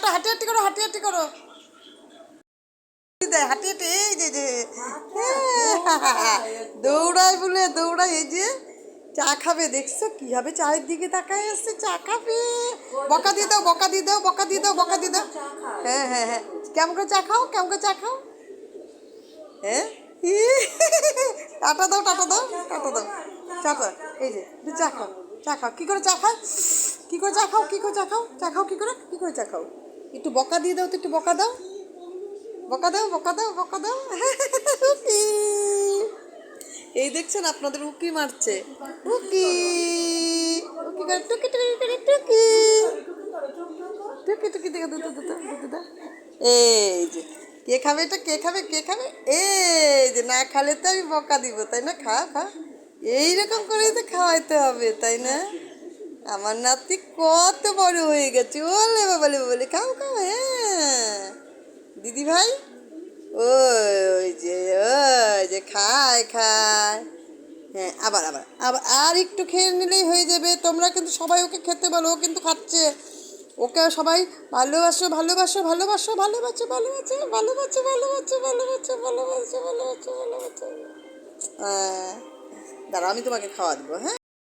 করো, হাঁটি হাঁটি করো, হাঁটি হাঁটি করো, হাঁটি হাঁটি, এই যে দৌড়ায় বলে দৌড়ায়, এই যে চা খাবে, দেখছো কিভাবে চায়ের দিকে তাকায় আসছে, চা খাবে। বকা দিয়ে দাও, বকা দিয়ে দাও, বকা দিয়ে দাও, বকা দিয়ে দাও। হ্যাঁ হ্যাঁ হ্যাঁ, কেমন করে চা খাও, কেমন করে চা খাও, হ্যাঁ টাটা দাও, টাটা দাও, টাটা দাও, চাটা, এই যে চা খাও, চা খাও, কী করে চা খাও, কী করে চা খাও, কী করে চা খাও, চা খাও কী করে, কী করে চা খাও, একটু বকা দিয়ে দাও তো, একটু বকা দাও, বকা দাও, বকা দাও, বকা দাও। এই দেখছেন আপনাদের উকি মারছে, উকি উকি করে, টুকি টুকি করে, টুকি টুকি টুকি দেখে দুটো দুটো দুটো। এই যে কে খাবে এটা, কে খাবে, কে খাবে, এই যে না খালে তো আমি বকা দিব, তাই না, খা খা, এইরকম করেই তো খাওয়াইতে হবে, তাই না। আমার নাতি কত বড় হয়ে গেছে, ওলে বাবালে বাবালে, খাও খাও, হ্যাঁ দিদি ভাই, ওই যে, ওই যে খায় খায়, হ্যাঁ আবার আবার আবার আর একটু খেয়ে নিলেই হয়ে যাবে। তোমরা কিন্তু সবাই ওকে খেতে বলো, ও কিন্তু খাচ্ছে, ওকে সবাই ভালোবাসো, ভালোবাসো, ভালোবাসো, ভালোবাসো, ভালোবাসো, ভালোবাসো, ভালোবাসো, ভালোবাসো, ভালোবাসো, ভালোবাসো, ভালোবাসো। হ্যাঁ দাঁড়াও, আমি তোমাকে খাওয়া দেবো, হ্যাঁ।